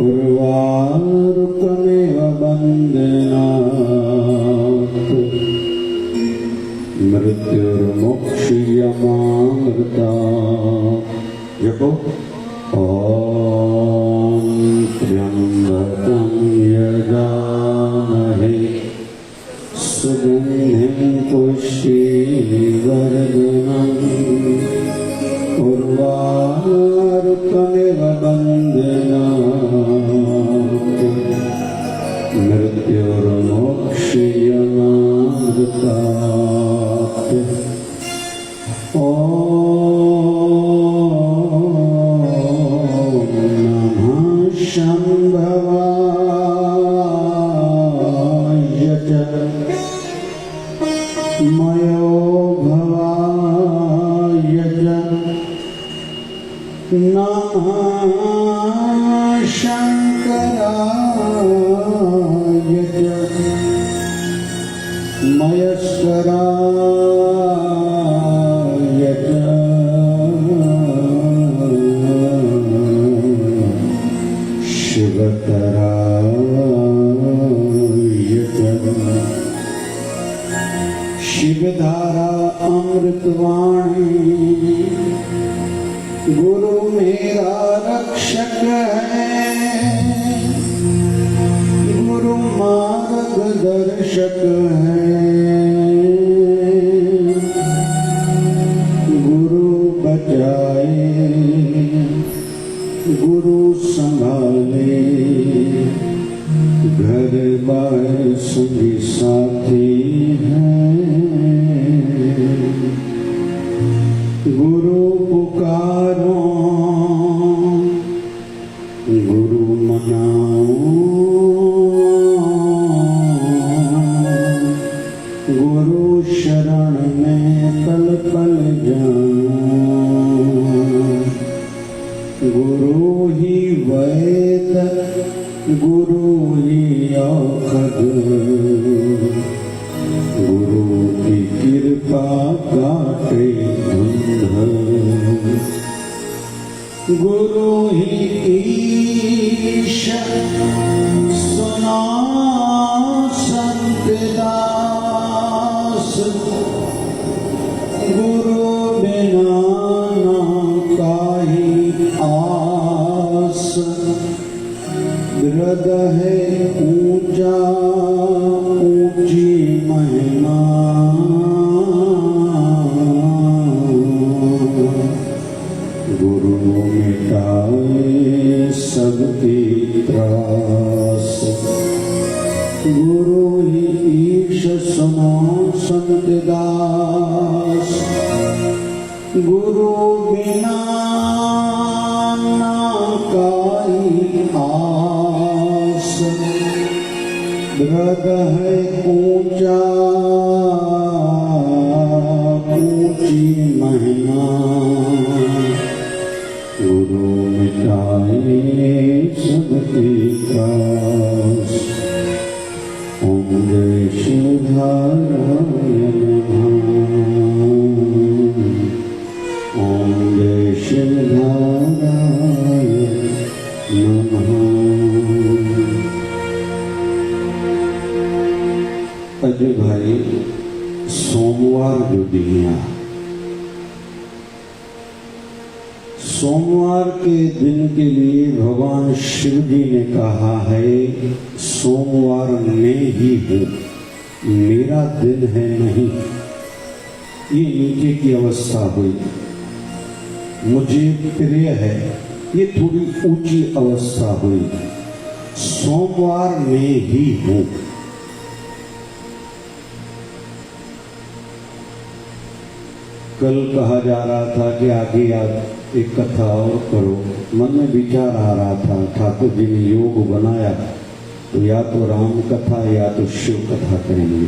उर्वारुकमेव बन्धनात् मृत्युर्मोक्षयमामृतात्। जपो ॐ त्र्यम्बकं यजामहे सुगन्धिं पुष्टिवर्धनम् उर्वारुकमेव बन्धनात् मृत्युर्मोक्षयमामृतात्। ॐ नमः शम्भवाय च मयो भवाय च नमः शङ्कराय च मयस्कराय च शिवतराय च। शिवधारा अमृतवाणी गुरु मेरा रक्षक है, गुरु मार्गदर्शक है, गुरु बचाए गुरु संभाले, घर बार संगी साथी है, गुरु पुकारो गुरु मनाओ, गुरु शरण में पल पल जाऊं, गुरु ही वैद गुरु ही औषध, गुरु की कृपा काटे बंधन, गुरु ही ईश सुना संत दास, गुरु बिना ना काहि आस, हृदय ऊंचा ऊंची महिमा, गुरु मिटाए सबकी त्रास, गुरु ही ईश सुनो संत दास, गुरु बिना ना काई आस, हृदय ऊंचा ऊंची महिमा, गुरु मिटाए सबकी त्रास। ओम जय शिवधाराय नमः, ओम जय शिवधाराय नमः। अजय भाई, सोमवार जो दिया, सोमवार के दिन के लिए भगवान शिव जी ने कहा है सोमवार में ही हूँ, मेरा दिन है नहीं। ये नीचे की अवस्था हुई, मुझे प्रिय है, ये थोड़ी ऊंची अवस्था हुई। सोमवार में ही हूँ। कल कहा जा रहा था कि आगे एक कथा और करो, मन में विचार आ रहा था, ठाकुर जी ने योग बनाया तो या तो राम कथा या तो शिव कथा करेंगे।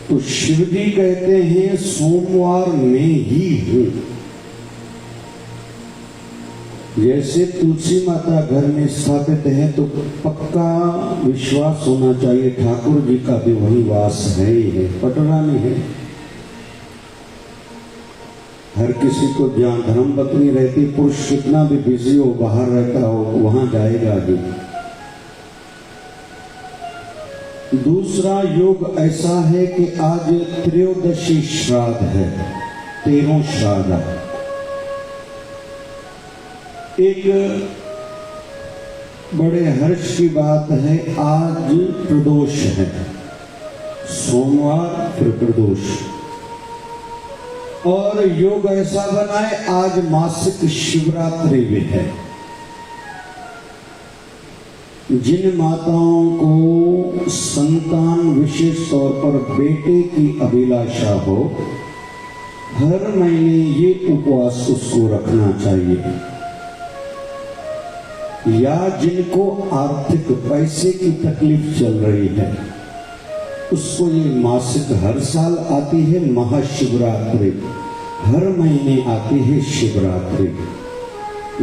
तो शिव जी कहते हैं सोमवार में ही हूं। जैसे तुलसी माता घर में स्थापित है तो पक्का विश्वास होना चाहिए ठाकुर जी का भी वही वास है ही है, पटना में है। हर किसी को जहाँ धर्म पत्नी रहती, पुरुष कितना भी बिजी हो, बाहर रहता हो, वहां जाएगा ही। दूसरा योग ऐसा है कि आज त्रयोदशी श्राद्ध है, 13 श्राद्ध। एक बड़े हर्ष की बात है, आज प्रदोष है, सोमवार फिर प्रदोष। और योग ऐसा बना है, आज मासिक शिवरात्रि भी है। जिन माताओं को संतान, विशेष तौर पर बेटे की अभिलाषा हो, हर महीने ये उपवास उसको रखना चाहिए। या जिनको आर्थिक पैसे की तकलीफ चल रही है, उसको ये मासिक हर साल आती है महाशिवरात्रि, हर महीने आती है शिवरात्रि,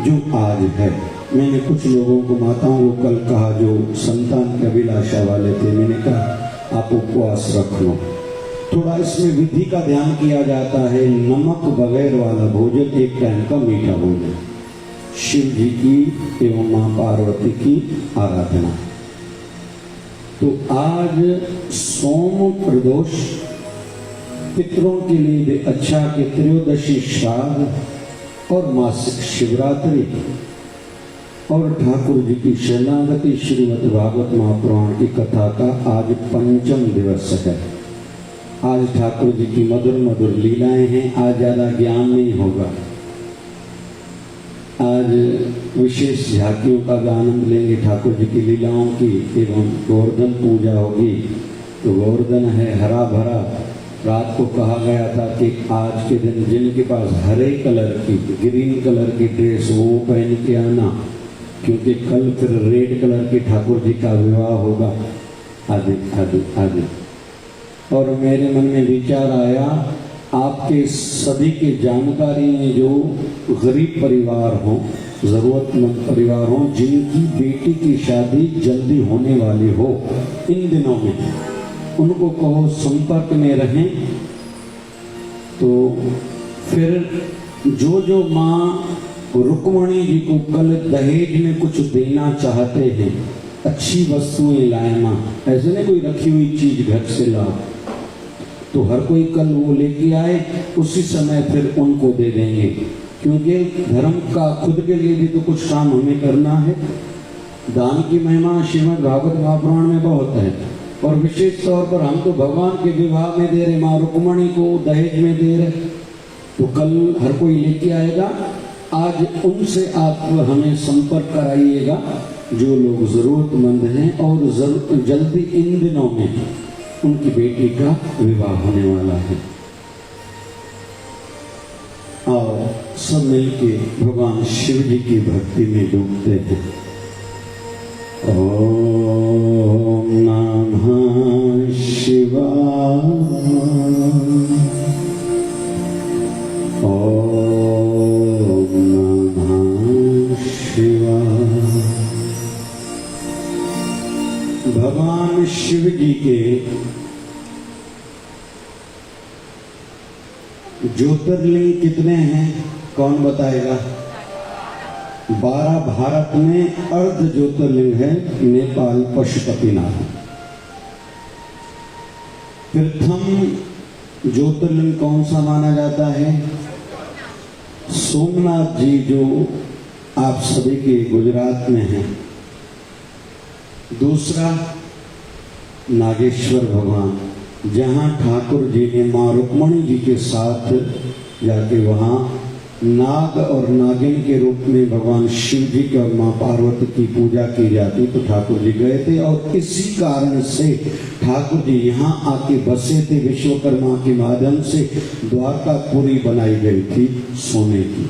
जो आज है। मैंने कुछ लोगों को, माताओं को कल कहा, जो संतान की अभिलाषा वाले थे, मैंने कहा आप उपवास रख लो। थोड़ा इसमें विधि का ध्यान किया जाता है, नमक बगैर वाला भोजन, एक टाइम का मीठा भोजन, शिव जी की एवं मां पार्वती की आराधना। तो आज सोम प्रदोष, पितरों के लिए भी अच्छा कि त्रयोदशी श्राद्ध और मासिक शिवरात्रि और ठाकुर जी की शरणागति श्रीमद् भागवत महापुराण की कथा का आज 5वां दिवस है। आज ठाकुर जी की मधुर मधुर लीलाएं हैं। आज ज्यादा ज्ञान नहीं होगा, आज विशेष झांकियों का भी आनंद लेंगे ठाकुर जी की लीलाओं की, एवं गोवर्धन पूजा होगी। तो गोवर्धन है हरा भरा। रात को कहा गया था कि आज के दिन जिनके पास हरे कलर की, ग्रीन कलर की ड्रेस वो पहन के आना, क्योंकि कल फिर रेड कलर के ठाकुर जी का विवाह होगा, आदि आदि आदि। और मेरे मन में विचार आया, आपके सभी के जानकारी में जो गरीब परिवार हो, जरूरतमंद परिवार हो, जिनकी बेटी की शादी जल्दी होने वाली हो इन दिनों में, उनको कहो संपर्क में रहें। तो फिर जो माँ रुक्मणी जी को कल दहेज में कुछ देना चाहते हैं, अच्छी वस्तुएं लाए माँ, ऐसे नहीं कोई रखी हुई चीज घर से लाओ। तो हर कोई कल वो लेके आए, उसी समय फिर उनको दे देंगे, क्योंकि धर्म का खुद के लिए भी तो कुछ काम हमें करना है। दान की महिमा श्रीमद् भागवत महापुराण में बहुत है, और विशेष तौर पर हम तो भगवान के विवाह में दे रहे, माँ रुक्मणी को दहेज में दे रहे, तो कल हर कोई लेके आएगा। आज उनसे आप हमें संपर्क कराइएगा जो लोग जरूरतमंद हैं, और जल्दी इन दिनों में उनकी बेटी का विवाह होने वाला है। और सब मिलके भगवान शिव जी की भक्ति में डूबते हैं। ओम नमः शिवाय, ओम नमः शिवाय। भगवान शिव जी के ज्योतिर्लिंग कितने हैं, कौन बताएगा? 12 भारत में अर्ध ज्योतिर्लिंग है। नेपाल पशुपतिनाथ। प्रथम ज्योतिर्लिंग कौन सा माना जाता है? सोमनाथ जी, जो आप सभी के गुजरात में है। दूसरा नागेश्वर भगवान, जहां ठाकुर जी ने मां रुक्मणी जी के साथ जाके वहां नाग और नागिन के रूप में भगवान शिव जी की और मां पार्वती की पूजा की जाती, तो ठाकुर जी गए थे। और इसी कारण से ठाकुर जी यहाँ आके बसे थे। विश्वकर्मा के माध्यम से द्वारकापुरी बनाई गई थी सोने की।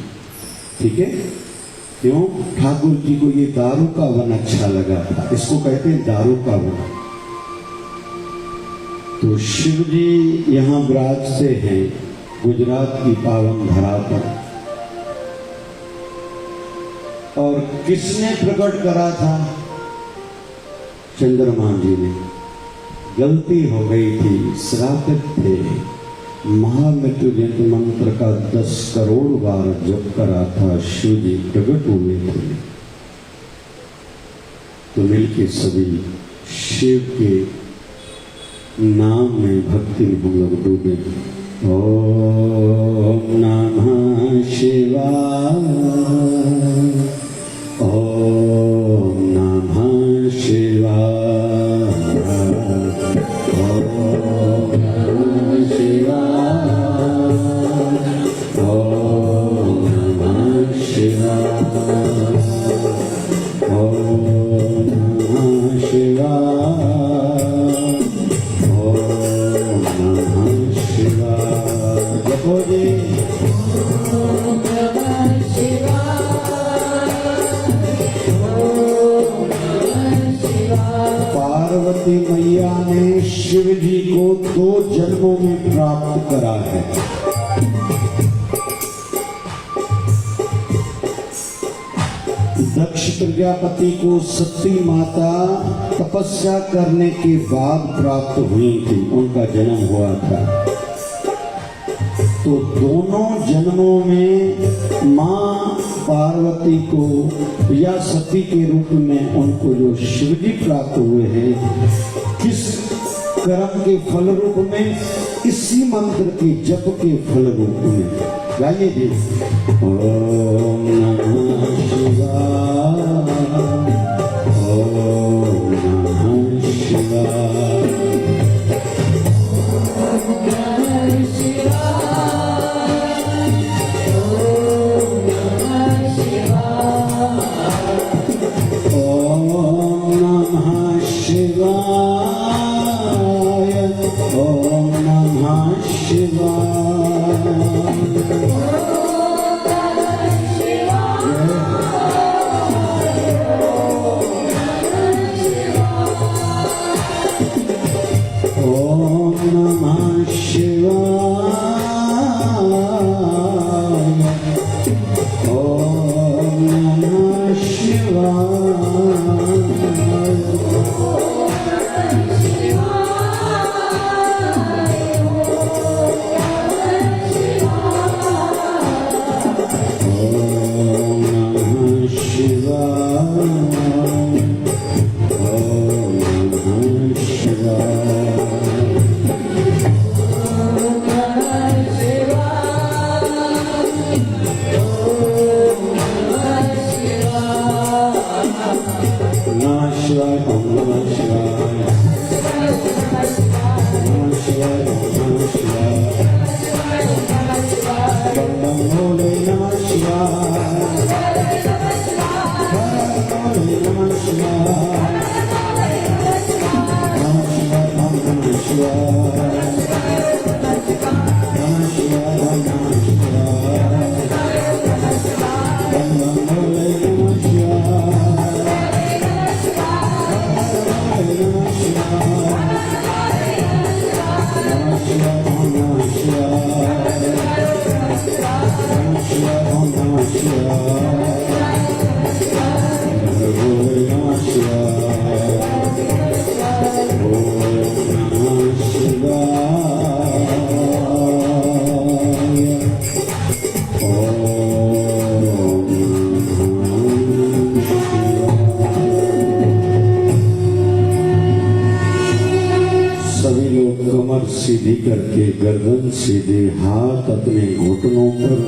ठीक है, क्यों? ठाकुर जी को ये दारू का वन अच्छा लगा था, इसको कहते हैं दारू का वन। तो शिव जी यहाँ विराजते हैं गुजरात की पावन धरा पर। और किसने प्रकट करा था? चंद्रमा जी ने। गलती हो गई थी, श्रापित थे। महामृत्युंजय मंत्र का 10 करोड़ बार जप करा था शिव जी प्रकट होने के लिए। तो मिलके सभी शिव के नाम में भक्ति में हम लोग डूबे। ओम नमः शिवाय, ओम नमः शिवाय, ओम नमः शिवाय, ओम नमः शिवाय, ओम नमः शिवाय, ओम नमः शिवाय। जपो जी। ओम नमः शिवाय, ओम नमः शिवाय। पार्वती मैया ने शिव जी को 2 जन्मों में प्राप्त करा है। दक्ष प्रजापति को सती माता तपस्या करने के बाद प्राप्त हुई थी, उनका जन्म हुआ था। तो दोनों जन्मों में मां पार्वती को या सती के रूप में उनको जो शिवजी प्राप्त हुए हैं, किस कर्म के फल रूप में? इसी मंत्र के जप के फल रूप में। गाइए जी। ओम नमः शिवाय, ओम नमः शिवाय, ओम नमः शिवाय, ओम नमः शिवाय। ओम नमः शिवाय, ओम नमः शिवाय, ओम नमः शिवाय, ओम नमः शिवाय। नमः शिवाय, ओम नमः शिवाय, नमः शिवाय, ओम नमः शिवाय, बम बम भोले नमः शिवाय, भोले नमः शिवाय, नमः शिवाय, ओम नमः शिवाय, नमः शिवाय, ओम नमः शिवाय, बम बम भोले नमः शिवाय, नमः शिवाय, नमः शिवाय, ओम नमः शिवाय, नमः शिवाय, ओम नमः शिवाय, भोले नमः शिवाय, ओम नमः शिवाय, ओम नमः शिवाय। सभी लोग कमर सीधी करके गर्दन सीधे, हाथ अपने घुटनों पर,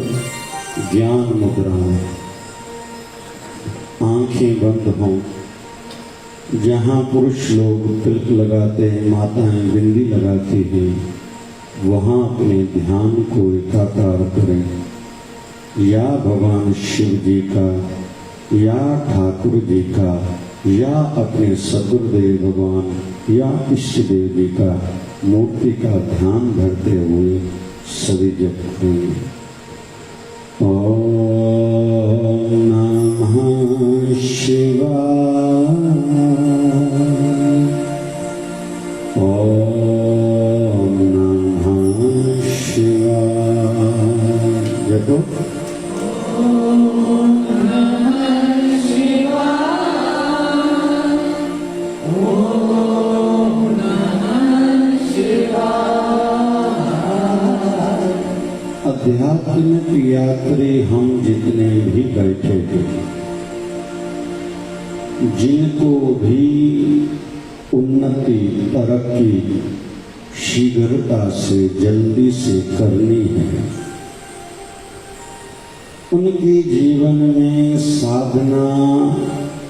ज्ञान मुद्राएं, आंखें बंद हों। जहाँ पुरुष लोग तिलक लगाते हैं, माताएं बिंदी लगाती हैं, वहाँ अपने ध्यान को एकाकार करें। या भगवान शिव जी का, या ठाकुर जी का, या अपने सदगुरुदेव भगवान या इष्ट देव जी का मूर्ति का ध्यान धरते हुए सभी जप करेंगे। ओम नमः शिवाय, ओम नमः शिवाय। जपो। बैठे हैं, जिनको भी उन्नति तरक्की शीघ्रता से जल्दी से करनी है, उनके जीवन में साधना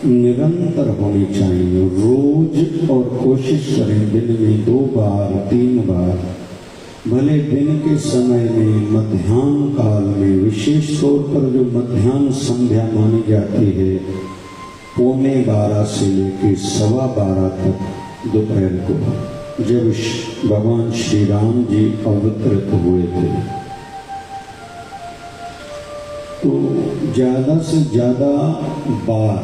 निरंतर होनी चाहिए। रोज और कोशिश करें दिन में 2 बार 3 बार, भले दिन के समय में, मध्याह्न काल में, विशेष तौर पर जो मध्याह्न संध्या मानी जाती है 11:15 से लेकर 12:15 तक दोपहर को, जब भगवान श्री राम जी अवतरित हुए थे, तो ज्यादा से ज्यादा बार,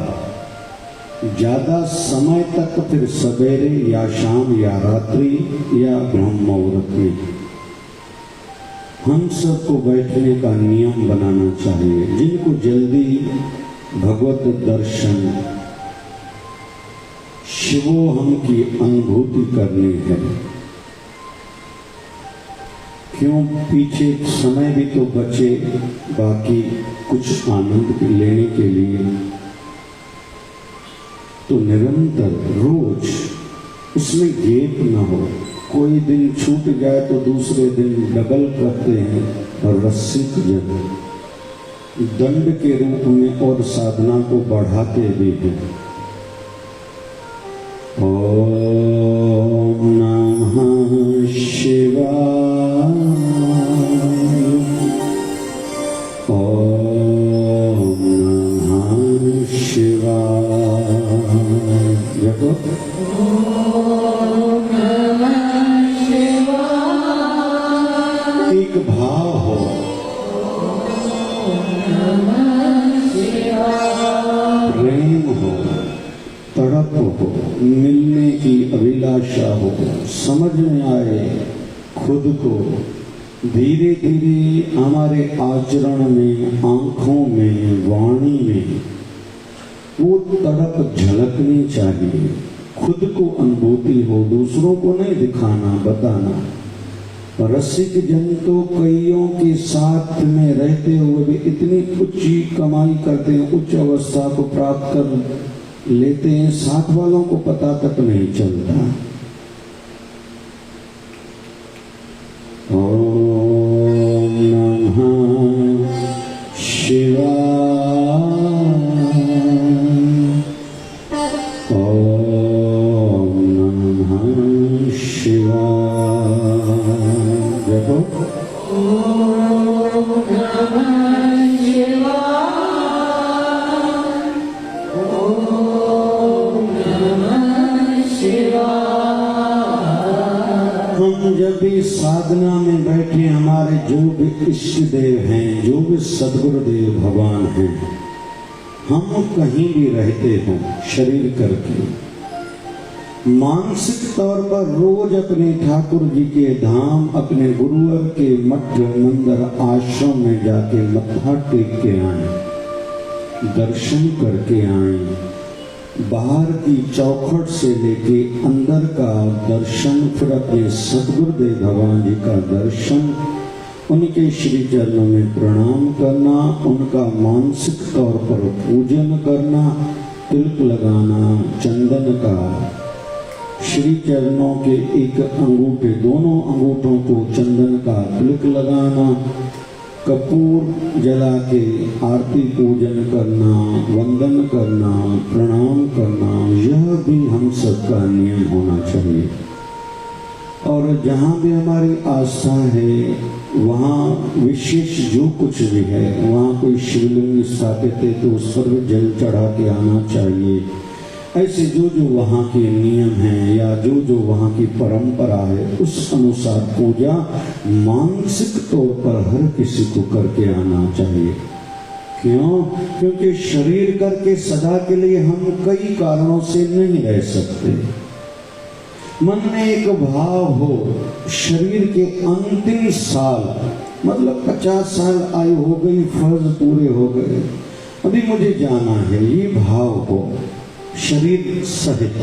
ज्यादा समय तक, फिर सवेरे या शाम या रात्रि या ब्रह्म मुहूर्त में हम सबको बैठने का नियम बनाना चाहिए। जिनको जल्दी भगवत दर्शन, शिवोहम की अनुभूति करनी है, क्यों पीछे समय भी तो बचे बाकी कुछ आनंद लेने के लिए, तो निरंतर रोज उसमें गैप न हो। कोई दिन छूट जाए तो दूसरे दिन डबल करते हैं, और रसिक जन दंड के रूप में और साधना को बढ़ाते भी हैं। ओम नमः शिवाय, ओम नमः शिवाय। देखो, ओम नमः शिवाय। एक भाव हो, ओम नमः शिवाय। प्रेम हो, तड़प हो, मिलने की अभिलाषा हो, समझ में आए खुद को, धीरे धीरे हमारे आचरण में, आंखों में, वाणी में वो तड़प झलकनी चाहिए। खुद को अनुभूति हो, दूसरों को नहीं दिखाना, बताना। रसिक जन तो कईयों के साथ में रहते हुए भी इतनी ऊंची कमाई करते हैं, उच्च अवस्था को प्राप्त कर लेते हैं, साथ वालों को पता तक नहीं चलता। ओम नमः शिवाय, ओम नमः शिवाय। देखो, ओम नमः शिवाय। ओम नमः शिवाय। हम जब भी साधना में बैठे, हमारे जो भी इष्ट देव हैं, जो भी सदगुरुदेव भगवान हैं, हम कहीं भी रहते हों शरीर करके, मानसिक तौर पर रोज अपने ठाकुर जी के धाम, अपने गुरुवर के मठ मंदिर आश्रम में जाके मत्था टेक के आए, दर्शन करके आए। बाहर की चौखट से लेके अंदर का दर्शन, फिर अपने सदगुरुदेव भगवान जी का दर्शन, उनके श्री चरणों में प्रणाम करना, उनका मानसिक तौर पर पूजन करना, तिलक लगाना, चंदन का, श्री चरणों के एक अंगूठे, दोनों अंगूठों को चंदन का तिलक लगाना, कपूर जला के आरती पूजन करना, वंदन करना, प्रणाम करना, यह भी हम सबका नियम होना चाहिए। और जहाँ भी हमारी आस्था है, वहाँ विशेष जो कुछ भी है, वहाँ कोई शिवलिंग स्थापित है तो उस पर जल चढ़ा के आना चाहिए। ऐसे जो जो वहाँ के नियम हैं या जो जो वहाँ की परंपरा है, उस अनुसार पूजा मानसिक तौर पर हर किसी को करके आना चाहिए। क्यों? क्योंकि शरीर करके सदा के लिए हम कई कारणों से नहीं रह सकते। मन में एक भाव हो, शरीर के अंतिम साल, मतलब 50 साल आयु हो गई, फर्ज पूरे हो गए, अभी मुझे जाना है, ये भाव हो शरीर सहित।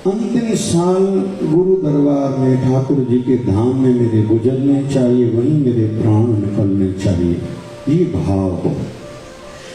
अंतिम साल गुरु दरबार में, ठाकुर जी के धाम में मेरे गुजरने चाहिए, वहीं मेरे प्राण निकलने चाहिए, ये भाव हो।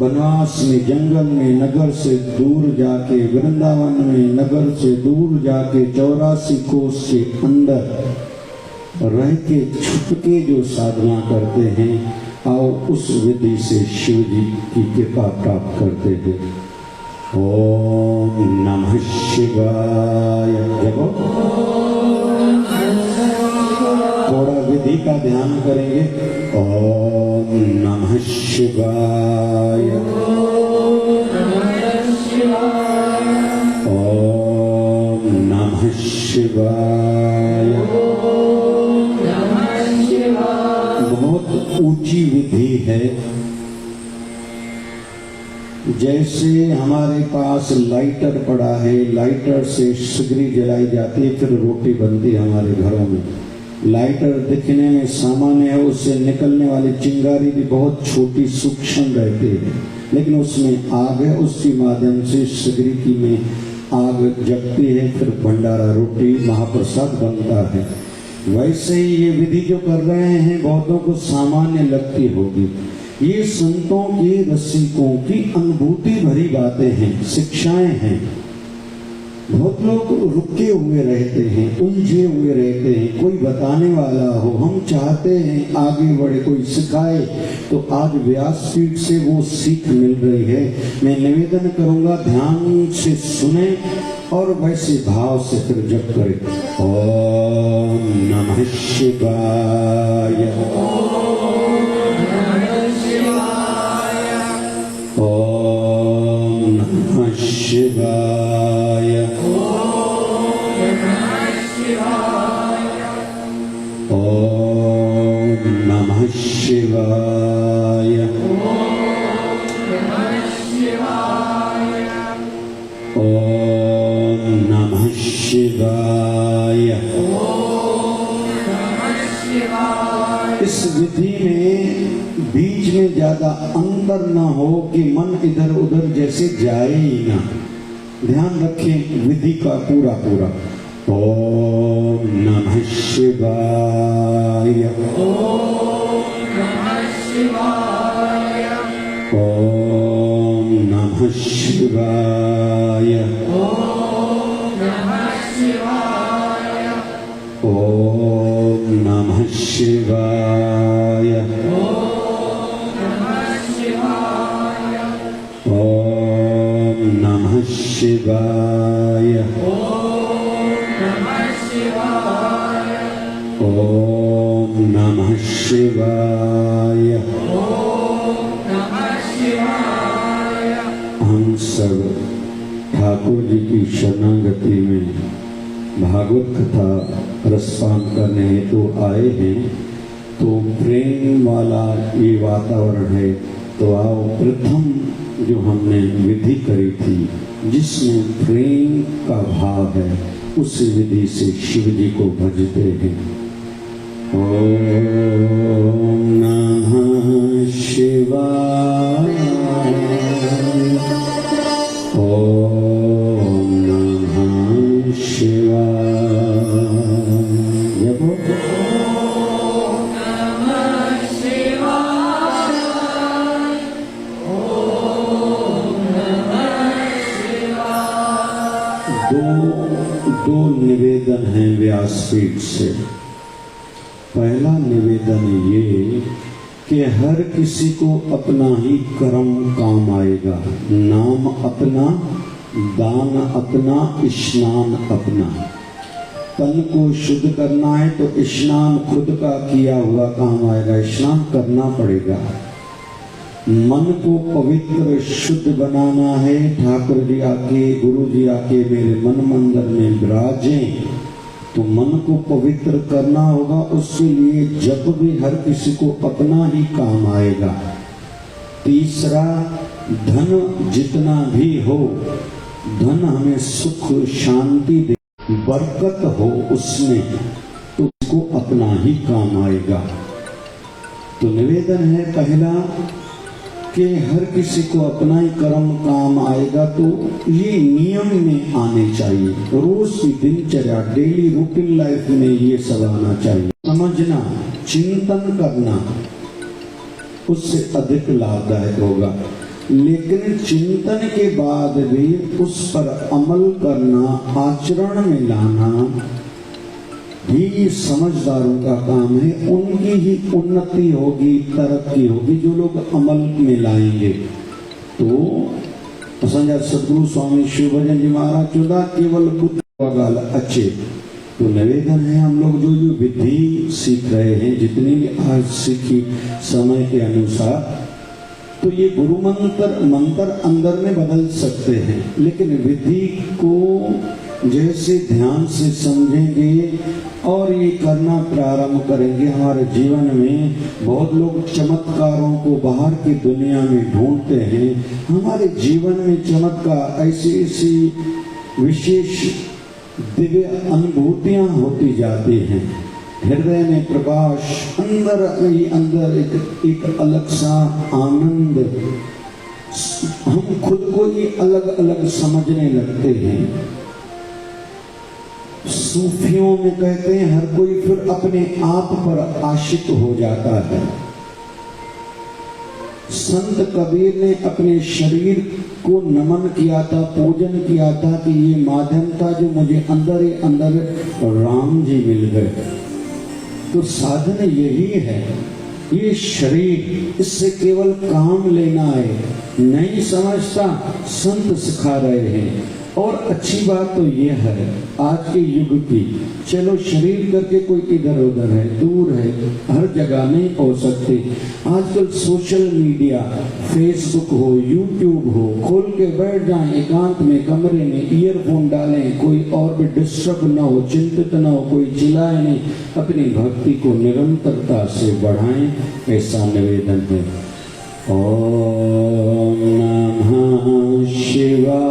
वनवास में, जंगल में, नगर से दूर जाके, वृंदावन में नगर से दूर जाके 84 कोस के अंदर रह के छुप के जो साधना करते हैं, आओ उस विधि से शिव जी की कृपा प्राप्त करते हैं। ओम नमः शिवाय। जपो, थोड़ा विधि का ध्यान करेंगे। ओम नमः शिवाय। ओम नमः शिवाय। बहुत ऊंची विधि है। जैसे हमारे पास लाइटर पड़ा है, लाइटर से सिगरी जलाई जाती है, फिर रोटी बनती है हमारे घरों में। लाइटर दिखने में सामान्य है, उससे निकलने वाली चिंगारी भी बहुत छोटी सूक्ष्म रहती है, लेकिन उसमें आग है, उसके माध्यम से सिगरी की में आग जगती है, फिर भंडारा रोटी महाप्रसाद बनता है। वैसे ही ये विधि जो कर रहे हैं बहुतों को सामान्य लगती होगी। ये संतों की, रसिकों की अनुभूति भरी बातें हैं, शिक्षाएं हैं। बहुत लोग रुके हुए रहते हैं, उलझे हुए रहते हैं, कोई बताने वाला हो। हम चाहते हैं आगे बढ़े, कोई सिखाए। तो आज व्यासपीठ से वो सीख मिल रही है। मैं निवेदन करूंगा ध्यान से सुने और वैसे भाव से फिर जप करें। ओम नमः शिवाय। ओम नमः शिवाय। ओम नमः शिवाय। ओम नमः शिवाय। इस विधि में बीच में ज्यादा अंतर न हो कि मन इधर उधर जैसे जाए ही ना। ध्यान रखें विधि का पूरा पूरा। ओम नमः शिवाय। ओम नमः शिवाय। ओम नमः शिवाय। ओम नमः शिवाय। ओम नमः शिवाय। ओम नमः शिवाय। ओम नमः शिवाय। हम सब ठाकुर जी की शरणागति में भागवत कथा रसपान करने हेतु आए हैं। तो प्रेम वाला ये वातावरण है। तो आओ प्रथम जो हमने विधि करी थी, जिसमें प्रेम का भाव है, उस विधि से शिव जी को भजते हैं। ओम नमः शिवाय। ओम नमः शिवाय। जपो। दो निवेदन हैं व्यासपीठ से। पहला निवेदन ये कि हर किसी को अपना ही कर्म काम आएगा। नाम अपना, दान अपना, स्नान अपना। तन को शुद्ध करना है तो स्नान खुद का किया हुआ काम आएगा, स्नान करना पड़ेगा। मन को पवित्र शुद्ध बनाना है। ठाकुर जी आके, गुरु जी आके मेरे मन मंदिर में विराजें, तो मन को पवित्र करना होगा। उसके लिए जब भी हर किसी को अपना ही काम आएगा। तीसरा, धन जितना भी हो, धन हमें सुख शांति दे, बरकत हो उसमें, तो उसको अपना ही काम आएगा। तो निवेदन है पहला कि हर किसी को अपना ही कर्म काम आएगा। तो ये नियम में आने चाहिए, रोज की दिनचर्या, डेली रूटीन लाइफ में ये सब आना चाहिए। समझना, चिंतन करना, उससे अधिक लाभदायक होगा। लेकिन चिंतन के बाद भी उस पर अमल करना, आचरण में लाना भी समझदारों का काम है। उनकी ही उन्नति होगी, तरक्की होगी जो लोग अमल में लाएंगे। तो संजय सदगुरु स्वामी शिव भजन जी महाराज चौदह केवल बुद्ध गाल अच्छे। तो निवेदन है हम लोग जो जो विधि सीख रहे हैं, जितनी भी आज सीखी समय के अनुसार, तो ये गुरु मंत्र अंदर में बदल सकते हैं, लेकिन विधि को जैसे ध्यान से समझेंगे और ये करना प्रारंभ करेंगे, हमारे जीवन में बहुत लोग चमत्कारों को बाहर की दुनिया में ढूंढते हैं। हमारे जीवन में चमत्कार ऐसी ऐसी विशेष दिव्य अनुभूतियां होती जाती हैं। हृदय में प्रकाश, अंदर ही अंदर एक अलग सा आनंद, हम खुद को ही अलग अलग समझने लगते हैं। सूफियों में कहते हैं हर कोई फिर अपने आप पर आशिक हो जाता है। संत कबीर ने अपने शरीर को नमन किया था, पूजन किया था कि ये माध्यम था जो मुझे अंदर ही अंदर राम जी मिल गए। तो साधन यही है, ये शरीर, इससे केवल काम लेना है, नहीं समझता, संत सिखा रहे हैं। और अच्छी बात तो ये है आज के युग की, चलो शरीर करके कोई इधर उधर है, दूर है, हर जगह नहीं पहुंच सकते। आजकल सोशल मीडिया, फेसबुक हो, यूट्यूब हो, खोल के बैठ जाएं एकांत में कमरे में, ईयरफोन डालें, कोई और भी डिस्टर्ब न हो, चिंतित न हो, कोई चिल्लाए नहीं, अपनी भक्ति को निरंतरता से बढ़ाएं, ऐसा निवेदन है। ओम नमः शिवाय,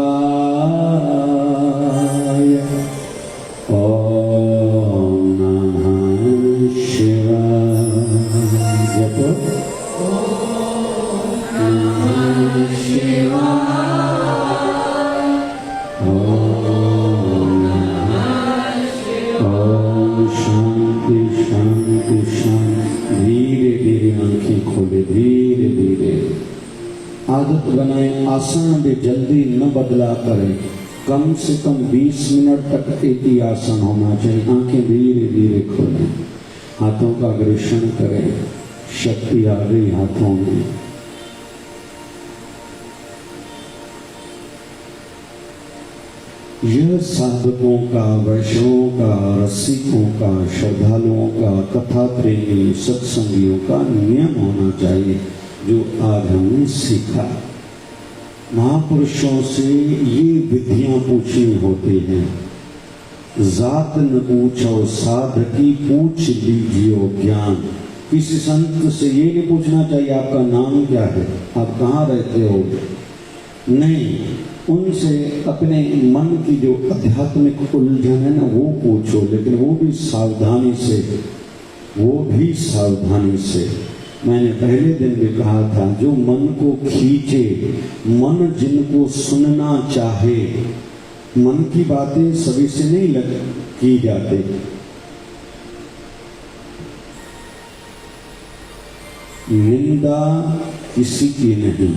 ओम नमः शिवाय। जपो ओम नमः शिवाय, ओम नमः शिवाय। ओम शांति शांति शांति। धीरे धीरे आंखें खोले, धीरे धीरे। आदत बनाए, आसन भी जल्दी न बदला करें, कम से कम 20 मिनट तक एक ही आसन होना चाहिए। आंखें धीरे धीरे खोलें, हाथों का अग्रेषण करें, शक्ति आ गई हाथों में। यह साधकों का, वैष्णवों का, रसिकों का, श्रद्धालुओं का, कथा प्रेमी सत्संगियों का नियम होना चाहिए जो आज हमने सीखा। महापुरुषों से ये विधियां पूछनी होती हैं। जात न पूछो साधकी, पूछ लीजियो ज्ञान। किसी संत से ये नहीं पूछना चाहिए आपका नाम क्या है, आप कहाँ रहते हो, नहीं। उनसे अपने मन की जो आध्यात्मिक उलझन है ना वो पूछो, लेकिन वो भी सावधानी से, वो भी सावधानी से। मैंने पहले दिन भी कहा था, जो मन को खींचे, मन जिनको सुनना चाहे, मन की बातें सभी से नहीं की जाती। निंदा किसी की नहीं,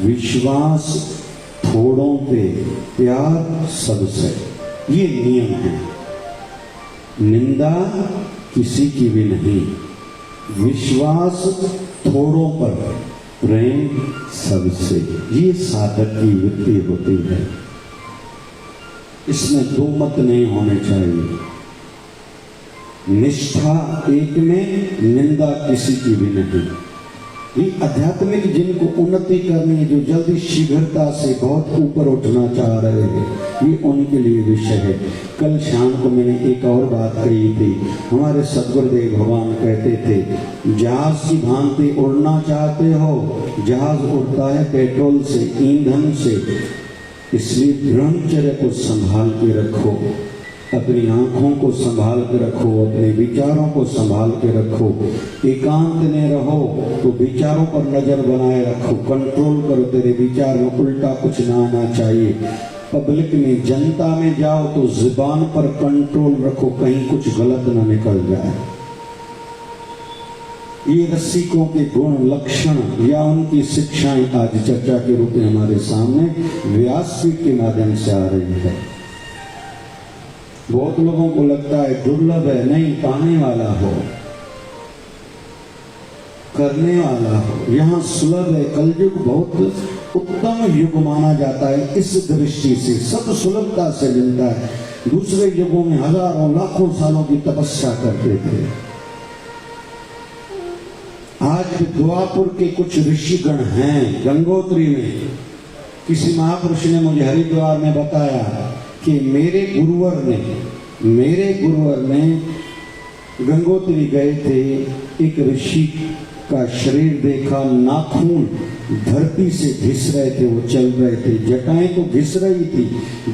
विश्वास थोड़ों पे, प्यार सबसे, ये नियम है। निंदा किसी की भी नहीं, विश्वास थोड़ों पर, प्रेम सबसे। ये साधक की वृत्ति होती है, इसमें दो मत नहीं होने चाहिए। निष्ठा एक में, निंदा किसी की भी नहीं। ये आध्यात्मिक जिनको उन्नति करनी है, जो जल्दी शीघ्रता से बहुत ऊपर उठना चाह रहे हैं, ये उनके लिए विषय है। कल शाम को मैंने एक और बात कही थी। हमारे सदगुरुदेव भगवान कहते थे, जहाज की भांति उड़ना चाहते हो, जहाज उड़ता है पेट्रोल से, ईंधन से, इसलिए ब्रह्मचर्य को संभाल के रखो, अपनी आंखों को संभाल के रखो, अपने विचारों को संभाल के रखो, एकांत में रहो तो विचारों पर नजर बनाए रखो, कंट्रोल करो, तेरे विचार में उल्टा कुछ ना आना चाहिए। पब्लिक में, जनता में जाओ तो जुबान पर कंट्रोल रखो, कहीं कुछ गलत ना निकल जाए। ये रसिकों के गुण लक्षण या उनकी शिक्षाएं आज चर्चा के रूप में हमारे सामने व्यासपीठ के माध्यम से आ रही है। बहुत लोगों को लगता है दुर्लभ है, नहीं, पाने वाला हो, करने वाला हो। यहाँ सुलभ है। कलयुग बहुत उत्तम युग माना जाता है। इस दृष्टि से सब सुलभता से मिलता है। दूसरे युगों में हजारों लाखों सालों की तपस्या करते थे। आज द्वापुर के कुछ ऋषिगण हैं। गंगोत्री में किसी महापुरुष ने मुझे हरिद्वार में बताया कि मेरे गुरुवर ने गंगोत्री गए थे, एक ऋषि का शरीर देखा, नाखून धरती से घिस रहे थे, वो चल रहे थे, जटाएं तो घिस रही थी,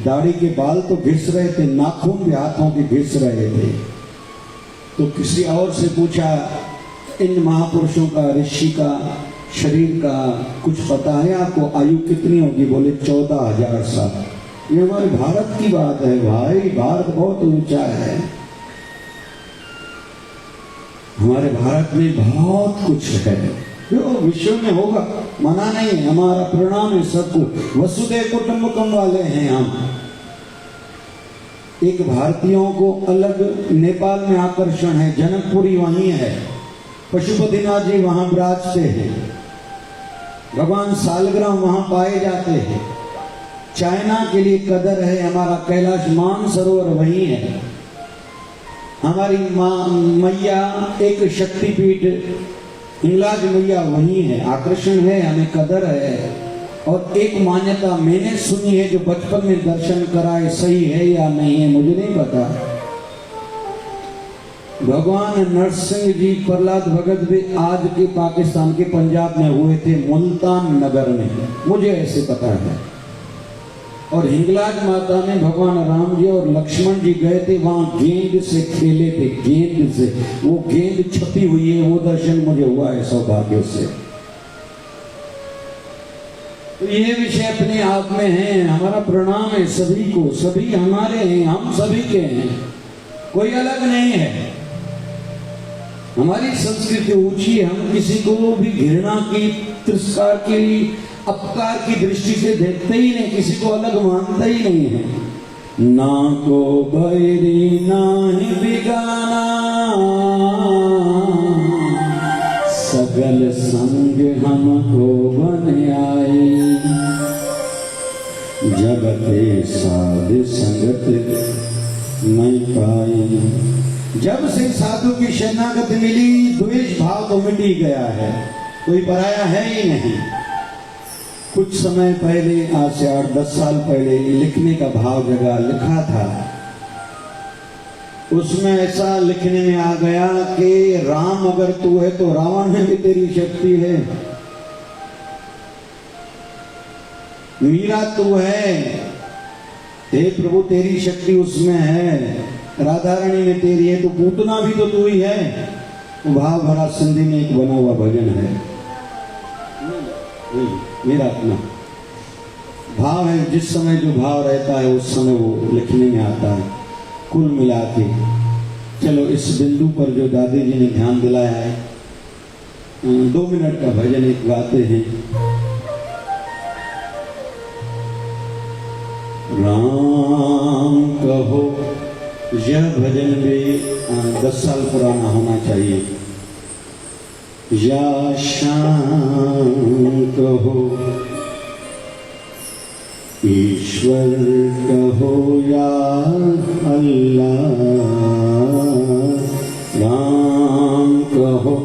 दाढ़ी के बाल तो घिस रहे थे, नाखून भी हाथों के घिस रहे थे। तो किसी और से पूछा, इन महापुरुषों का, ऋषि का शरीर का कुछ पता है आपको? आयु कितनी होगी? बोले 14,000 साल। ये हमारे भारत की बात है भाई, भारत बहुत ऊंचा है। हमारे भारत में बहुत कुछ है जो विश्व में होगा, मना नहीं है। हमारा प्रणाम है सबको। वसुधैव कुटुंबकम वाले हैं हम। एक भारतीयों को अलग नेपाल में आकर्षण है, जनकपुरी वहीं है, पशुपतिनाथ जी वहां विराजते हैं, भगवान सालग्राम वहां पाए जाते हैं। चाइना के लिए कदर है, हमारा कैलाश मानसरोवर वहीं है। हमारी मैया एक शक्तिपीठ हिंगलाज मैया वहीं है, आकर्षण है, हमें कदर है। और एक मान्यता मैंने सुनी है, जो बचपन में दर्शन कराए, सही है या नहीं है मुझे नहीं पता। भगवान नरसिंह जी प्रहलाद भगत भी आज के पाकिस्तान के पंजाब में हुए थे, मुल्तान नगर में, मुझे ऐसे पता है। और हिंगलाज माता में भगवान राम जी और लक्ष्मण जी गए थे, वहां गेंद से खेले थे, गेंद से। वो गेंद छपी हुई है, वो दर्शन मुझे हुआ है सौभाग्य से। तो ये विषय अपने आप में है। हमारा प्रणाम है सभी को, सभी हमारे हैं, हम सभी के हैं, कोई अलग नहीं है। हमारी संस्कृति ऊंची है, हम किसी को भी घृणा की, तिरस्कार की, अपकार की दृष्टि से देखते ही नहीं, किसी को अलग मानता ही नहीं है। ना को बैरी ना ही बिगाना, सगल संग हमको बन आई। जगते साध संगत नहीं पाई। जब से साधु की शरणागत मिली, द्वेष भाव तो मिट ही गया है, कोई पराया है ही नहीं। कुछ समय पहले, आज से 8-10 साल पहले, लिखने का भाव जगा, लिखा था। उसमें ऐसा लिखने में आ गया कि राम अगर तू है तो रावण में भी तेरी शक्ति है, मीरा तू है, हे प्रभु तेरी शक्ति उसमें है, राधा रानी में तेरी है, तो पूतना भी तो तू ही है। तो भाव भरा सिंधी में एक बना हुआ भजन है, मेरा अपना भाव है। जिस समय जो भाव रहता है उस समय वो लिखने में आता है। कुल मिला के चलो इस बिंदु पर जो दादी जी ने ध्यान दिलाया है, 2 मिनट का भजन एक गाते हैं। राम कहो, यह भजन भी 10 साल पुराना होना चाहिए। या शाम कहो, ईश्वर कहो या अल्लाह, राम कहो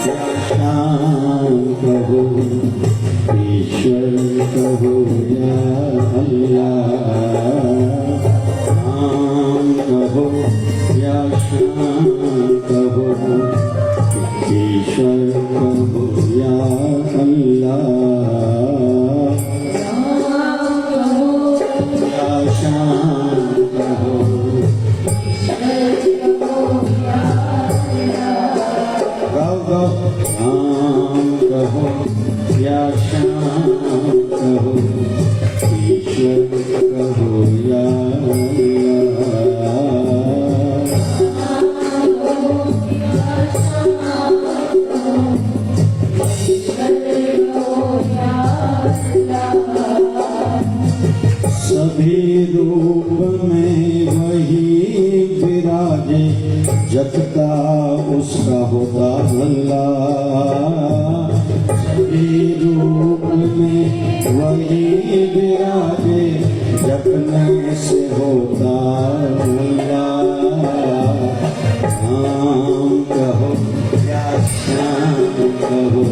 या शाम कहो, ईश्वर कहो या अल्लाह, राम कहो या शाम कहो, ईश्वर कहो या अल्लाह, राम कहो या शाम कहो, जपता उसका होता भला, रूप में वही विराजे, जपने से होता भला। नाम कहो या श्याम कहो,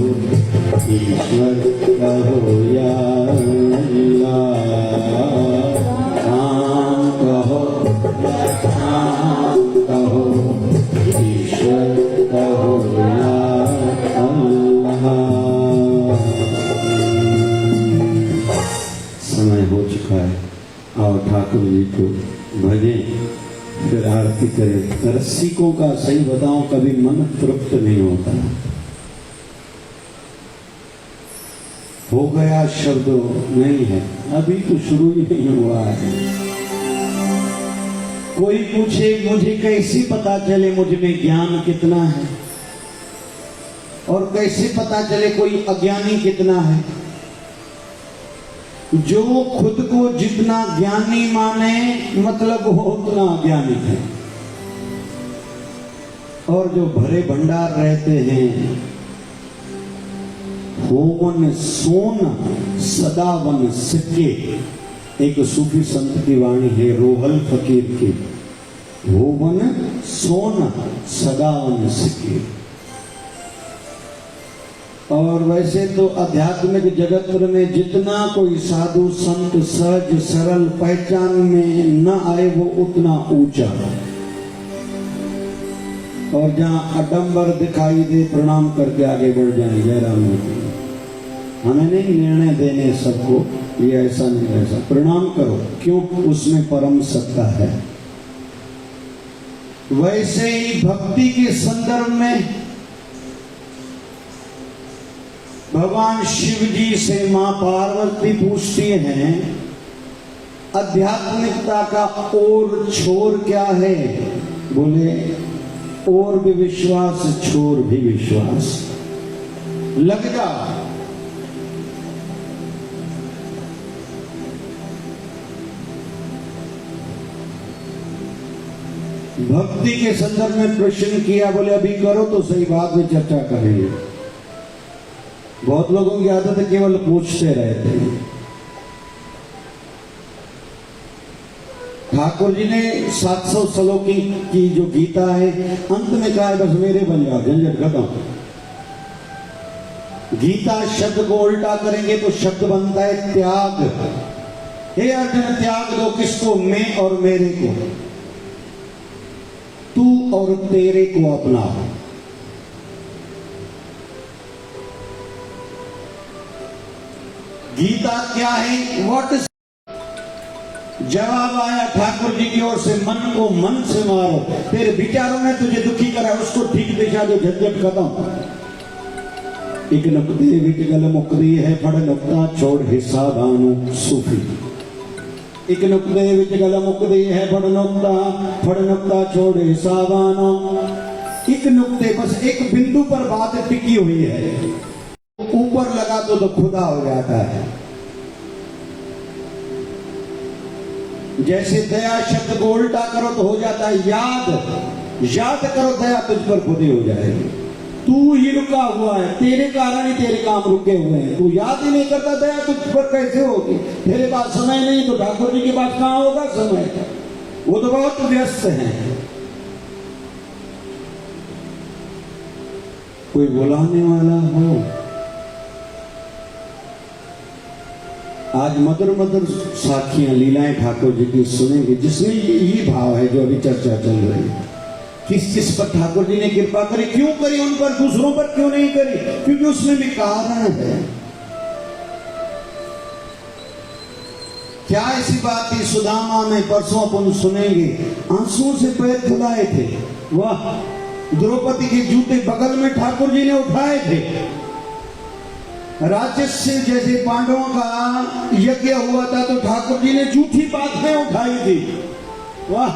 ईश्वर कहो या अल्लाह। नाम कहो या श्याम कहो, ईश्वर कहो या अल्लाह। समय हो चुका है, आओ ठाकुर जी को भजें, फिर आरती करें। रसिकों का सही बताऊं, कभी मन तृप्त नहीं होता। हो गया शब्द नहीं है, अभी तो शुरू ही नहीं हुआ है। कोई पूछे मुझे कैसे पता चले मुझ में ज्ञान कितना है, और कैसे पता चले कोई अज्ञानी कितना है। जो खुद को जितना ज्ञानी माने, मतलब वो उतना अज्ञानी है। और जो भरे भंडार रहते हैं, होवन सोन सदावन सिक्के, एक सूफी संत की वाणी है रोहल फकीर की, होवन सोन सदावन सिक्के। और वैसे तो आध्यात्मिक जगत में जितना कोई साधु संत सहज सरल पहचान में न आए, वो उतना ऊंचा। और जहां आडंबर दिखाई दे, प्रणाम करके आगे बढ़ जाए। जयराम हमें नहीं निर्णय देने सबको, ये ऐसा नहीं ऐसा, प्रणाम करो, क्यों? उसमें परम सत्ता है। वैसे ही भक्ति के संदर्भ में भगवान शिव जी से मां पार्वती पूछती हैं, आध्यात्मिकता का और छोर क्या है? बोले और भी विश्वास, छोर भी विश्वास। लग जा। भक्ति के संदर्भ में प्रश्न किया, बोले अभी करो तो सही, बाद में चर्चा करेंगे। बहुत लोगों की आदत है केवल पूछते रहते हैं। ठाकुर जी ने 700 श्लोकी की जो गीता है, अंत में कहा है बस मेरे बन जाओ, झंझट खत्म। गीता शब्द को उल्टा करेंगे तो शब्द बनता है त्याग। हे अर्जुन, त्याग दो किसको? मैं और मेरे को, तू और तेरे को अपनाओ। गीता क्या है? What is? जवाब आया ठाकुर जी की ओर से, मन को मन से मारो। तेरे विचारों ने तुझे दुखी करा, उसको ठीक दिशा दो, झंझट खत्म। एक नुक्ते विच गल मुक्ति है, फड़ नुक्ता छोड़ हिस्सा दानो सूफी। एक नुक्ते विच गल मुक्ति है, फड़ नुक्ता छोड़ हिस्सा दानो। एक नुक्ते, बस एक बिंदु पर बात टिकी हुई है, ऊपर लगा तो खुदा हो जाता है। जैसे दया शब्द को उल्टा करो तो हो जाता है याद। याद करो, दया तुझ पर खुद ही हो जाएगी। तू ही रुका हुआ है, तेरे कारण ही तेरे काम रुके हुए हैं। तू याद ही नहीं करता, दया तुझ पर कैसे होगी? तेरे पास समय नहीं तो ठाकुर जी के पास कहां होगा समय? वो तो बहुत व्यस्त हैं। कोई बुलाने वाला हो। आज मधुर मधुर साखियां लीलाएं ठाकुर जी की सुनेंगे, जिसमें ये भाव है जो अभी चर्चा चल रही है। किस चीज पर ठाकुर जी ने कृपा करी, क्यों करी उन पर, दूसरों पर क्यों नहीं करी? क्योंकि उसमें भी कारण है। क्या ऐसी बात थी सुदामा में, परसों अपन सुनेंगे। आंसुओं से पैर धुलाए थे, वाह। द्रौपदी के जूते बगल में ठाकुर जी ने उठाए थे। राजस्य जैसे पांडवों का यज्ञ हुआ था तो ठाकुर जी ने जूठी बातें उठाई थी, वाह।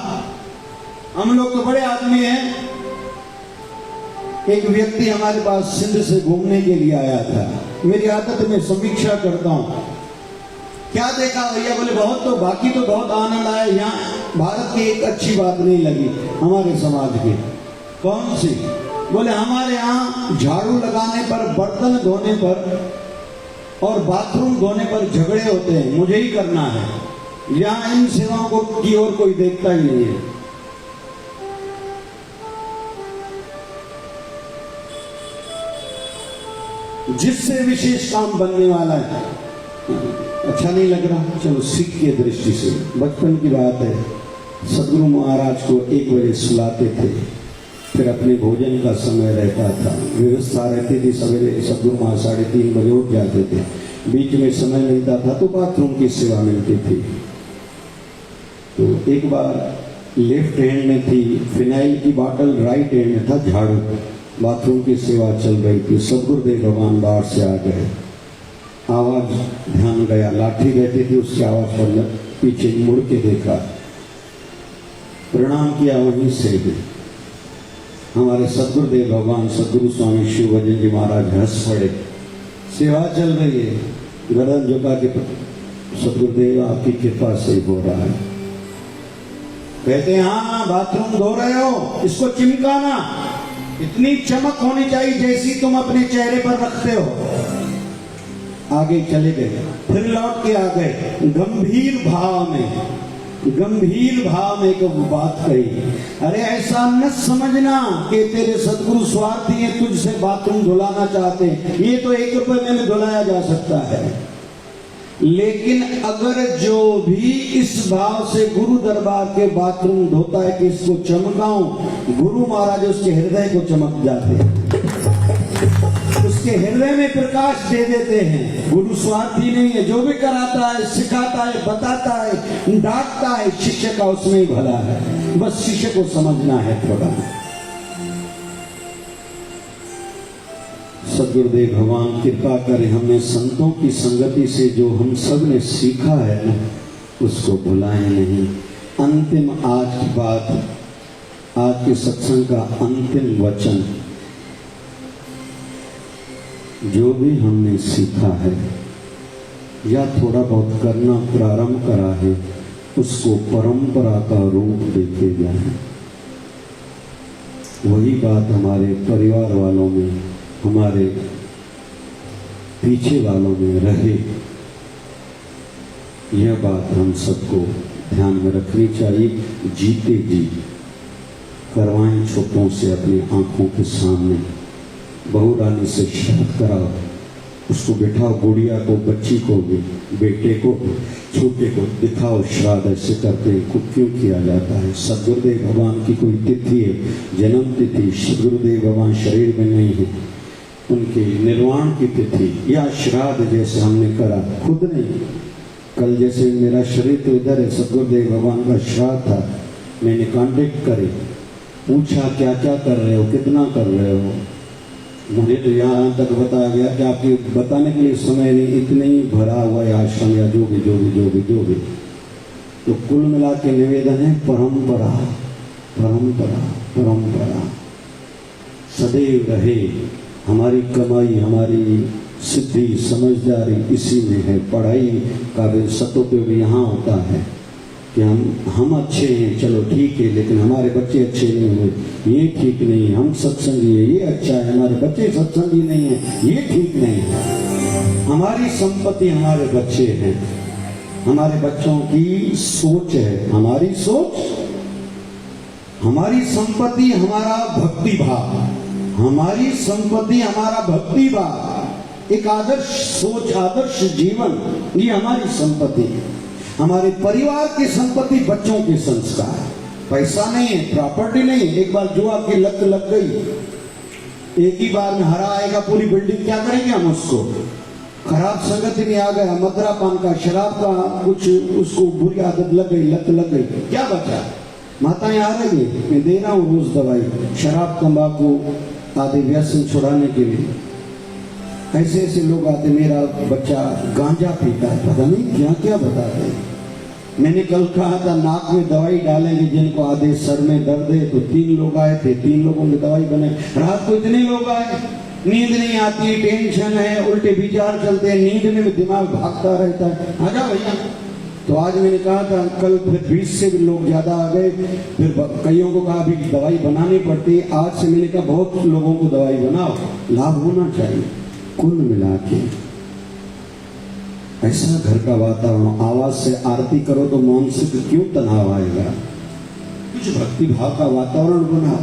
हम लोग तो बड़े आदमी हैं। एक व्यक्ति हमारे पास सिंध से घूमने के लिए आया था। मेरी आदत में समीक्षा करता हूं। क्या देखा भैया? बोले बहुत तो, बाकी तो बहुत आनंद आया। यहाँ भारत की एक अच्छी बात नहीं लगी हमारे समाज की। कौन सी? बोले हमारे यहाँ झाड़ू लगाने पर, बर्तन धोने पर और बाथरूम धोने पर झगड़े होते हैं, मुझे ही करना है। यहाँ इन सेवाओं को की ओर कोई देखता ही नहीं है। जिससे विशेष काम बनने वाला है, अच्छा नहीं लग रहा, चलो सिख की दृष्टि से। बचपन की बात है, सदगुरु महाराज को 1 बजे सुलाते थे, फिर अपने भोजन का समय रहता था, व्यवस्था रहती थी, सवेरे सदगुरु महाराज 3:30 बजे उठ जाते थे, बीच में समय मिलता था तो बाथरूम की सेवा मिलती थी। तो एक बार लेफ्ट हैंड में थी फिनाइल की बोतल, राइट हैंड में था झाड़ू, बाथरूम की सेवा चल रही थी। सदगुरुदेव भगवान बाहर से आ गए, आवाज ध्यान गया, लाठी रहती थी उसकी आवाज पर पीछे मुड़ के देखा, प्रणाम किया, वहीं से भी हमारे सदगुरुदेव भगवान सदगुरु स्वामी शिव भजन जी महाराज हंस पड़े। सेवा चल रही है, गर्दन झुका के, सदगुरुदेव आपकी कृपा से हो रहा है। कहते हैं हाँ बाथरूम धो रहे हो, इसको चिमकाना, इतनी चमक होनी चाहिए जैसी तुम अपने चेहरे पर रखते हो। आगे चले गए, फिर लौट के आ गए, गंभीर भाव में एक बात कही, अरे ऐसा न समझना कि तेरे सदगुरु स्वार्थी हैं, तुझसे बाथरूम धुलाना चाहते हैं, ये तो 1 रुपए में धुलाया जा सकता है, लेकिन अगर जो भी इस भाव से गुरु दरबार के बाथरूम धोता है कि इसको चमकाऊं, गुरु महाराज उसके हृदय को चमक जाते हैं, उसके हृदय में प्रकाश दे देते हैं। गुरु स्वार्थी नहीं है, जो भी कराता है, सिखाता है, बताता है, डांटता है, शिष्य का उसमें ही भला है, बस शिष्य को समझना है थोड़ा। सदगुरुदेव भगवान कृपा करें, हमने संतों की संगति से जो हम सब ने सीखा है ना, उसको भुलाएं नहीं। अंतिम आज की बात, आज के सत्संग का अंतिम वचन, जो भी हमने सीखा है या थोड़ा बहुत करना प्रारंभ करा है, उसको परंपरा का रूप देते जाएं। वही बात हमारे परिवार वालों में, हमारे पीछे वालों में रहे, यह बात हम सबको ध्यान में रखनी चाहिए। जीते जी करवाएं छोटों से अपनी आंखों के सामने, बहू रानी से श्राद्ध कराओ, उसको बिठाओ, गुड़िया को, बच्ची को भी, बेटे को, छोटे को दिखाओ श्राद्ध ऐसे करते हैं। क्यों किया जाता है? सदगुरुदेव भगवान की कोई तिथि है, जन्म तिथि, सदगुरुदेव भगवान शरीर में नहीं है, उनके निर्वाण की तिथि या श्राद्ध जैसे हमने करा, खुद नहीं। कल जैसे मेरा शरीर तो इधर है, सदगुरुदेव भगवान का श्राद्ध था, मैंने कांटेक्ट करे, पूछा क्या क्या कर रहे हो, कितना कर रहे हो, मुझे तो यहाँ तक बताया गया कि आपके बताने के लिए समय नहीं, इतने ही भरा हुआ है आश्रम या जो भी। तो कुल मिला के निवेदन है, परंपरा सदैव रहे। हमारी कमाई, हमारी सिद्धि, समझदारी इसी में है। पढ़ाई का भी सदुपयोग यहाँ होता है कि हम अच्छे हैं, चलो ठीक है, लेकिन हमारे बच्चे अच्छे नहीं हुए, ये ठीक नहीं है। हम सत्संगी है, ये अच्छा है, हमारे बच्चे सत्संगी नहीं है, ये ठीक नहीं है। हमारी संपत्ति हमारे बच्चे हैं, हमारे बच्चों की सोच है, हमारी सोच, हमारी संपत्ति हमारा भक्ति भाव, हमारी संपत्ति हमारा भक्ति भाव, एक आदर्श सोच, आदर्श जीवन, ये हमारी संपत्ति है। हमारे परिवार की संपत्ति बच्चों के संस्कार, पैसा नहीं है, प्रॉपर्टी नहीं है। एक बार जुआ की लत लग गई, एक ही बार में हरा आएगा पूरी बिल्डिंग, क्या करेंगे हम उसको? खराब संगति में आ गया, मदरा पान का, शराब का कुछ उसको बुरी आदत लग गई, लत लग गई, क्या बचा? माताएं आ रही है, मैं दे रहा हूँ रोज दवाई, शराब, तंबाकू आदि व्यसन छुड़ाने के लिए। ऐसे ऐसे लोग आते, मेरा बच्चा गांजा पीता है, पता नहीं क्या क्या बताते हैं। मैंने कल कहा था नाक में दवाई डालेंगे जिनको आधे सर में दर्द है, तो 3 लोग आए थे, 3 लोगों की दवाई बने। रात को इतने लोग आए, नींद नहीं आती, टेंशन है, उल्टे विचार चलते हैं, नींद में दिमाग भागता रहता है। आ जाओ भैया, तो आज मैंने कहा था कल फिर 20 से भी लोग ज्यादा आ गए, फिर कईयों को कहा अभी दवाई बनानी पड़ती है। आज से मैंने कहा बहुत लोगों को दवाई बनाओ, लाभ होना चाहिए। कुल मिला के ऐसा घर का वातावरण, आवाज से आरती करो तो मानसिक क्यों तनाव आएगा। कुछ भक्ति भाव का वातावरण बनाओ,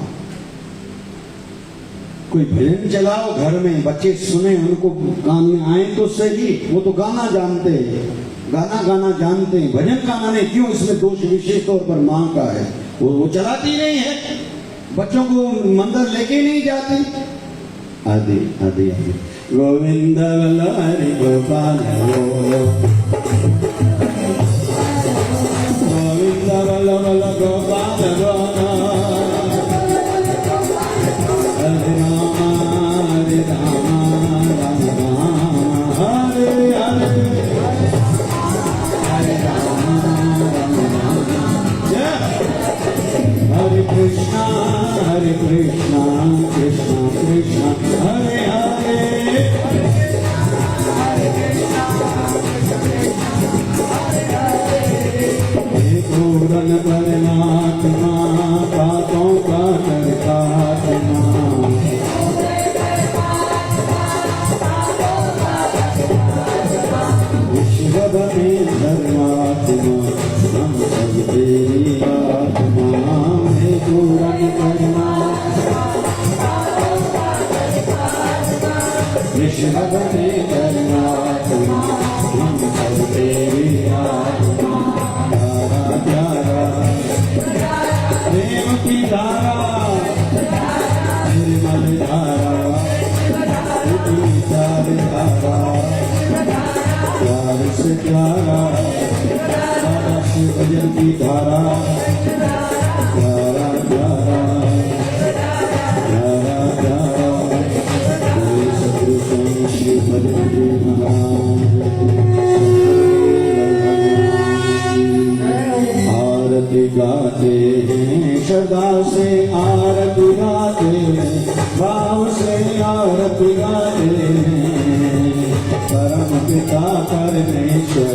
कोई भजन चलाओ घर में, बच्चे सुने, उनको कान में आए तो सही। वो तो गाना जानते हैं, गाना जानते हैं, भजन गाना नहीं। क्यों इसमें दोष विशेष तौर पर मां का है, वो चलाती नहीं है, बच्चों को मंदिर लेके नहीं जाती। आदि आदि आदि गोविंद हरि गोपाल गोविंद बल गोपाल हरे राम राम राम हरे हरे हरे राम हरे कृष्णा कृष्णा कृष्णा हरे हरे पूरन परमात्मा बातों का करतात्मा विश्व में धर्मात्मा हम सब तेरी आत्मा है। पूरन परमात्मा विश्व में धर्मात्मा हम सब तेरी आत्मा। प्यारा प्रेम की धारा निर्मल धारा विचार धारा प्यार से प्यारा बाबा से भजन की धारा प्यारा प्यारा प्यारा प्यारा सतगुरु स्वामी श्री भजन जी आरती गाते हैं श्रद्धा से, आरती गाते हैं भाव से, आरती गाते हैं परम पिता परमेश्वर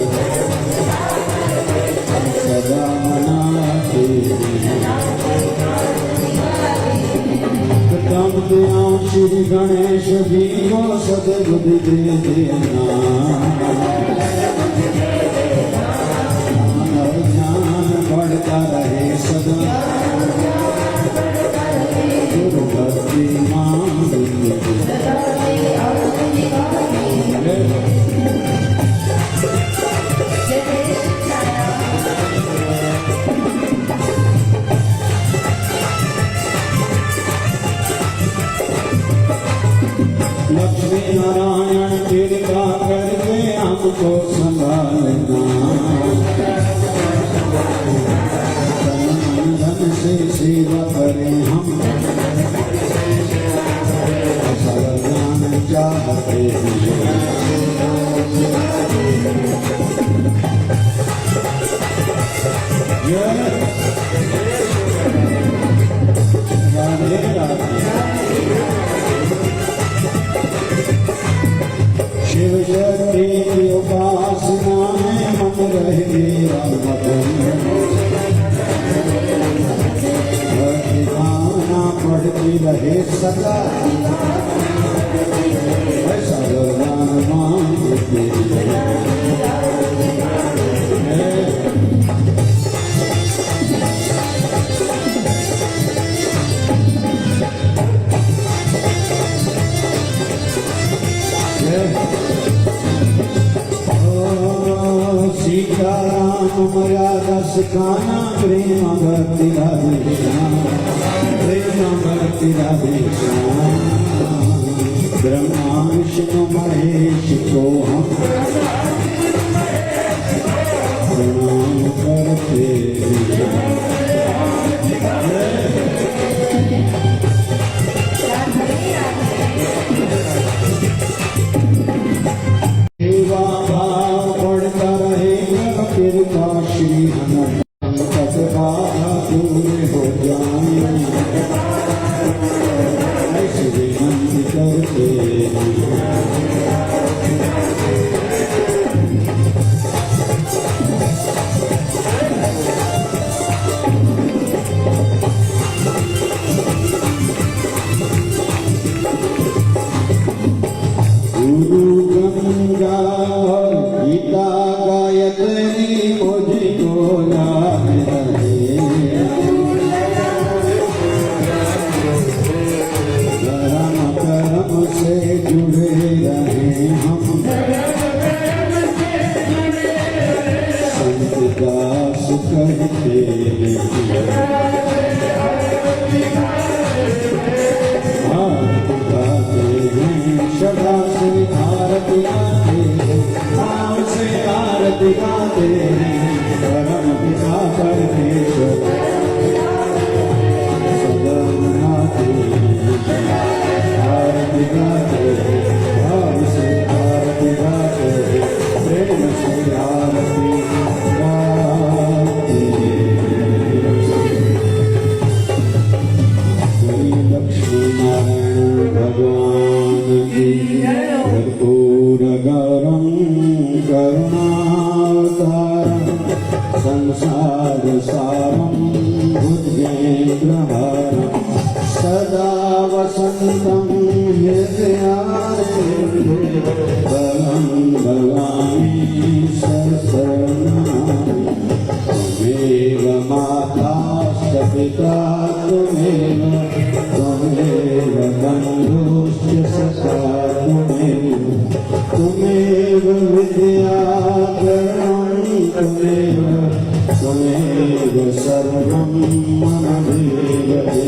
सदा मनाते हैं। प्रथम दयाओं श्री गणेश जी को सद्बुद्धि दे देना, बढ़ता रहे सदा गुरु भक्ति मांग लक्ष्मी नारायण कृपा करके हमको संभालना, धन से सेवा करें हम ज्ञान चाहते हैं। राधे राधे शिव शक्ति की उपासना में मन रहे मेरा मदन, गाना पढ़ती रहे सदा सर्वदान मांगते सीताराम मर्यादा सिखाना, प्रेम भक्ति राधे प्रेम भक्ति राधे ब्रह्मा विष्णु महेश को हम प्रणाम करते सेवा भाव बढ़ता रहेगा, कृपा श्री हनुमान तक बाधा दूर हो जाए, ऐसे विनती करते हैं। पिता त्वमेव त्वमेव बन्धुश्च सखा त्वमेव विद्याकरणं त्वमेव सर्वं मम देवते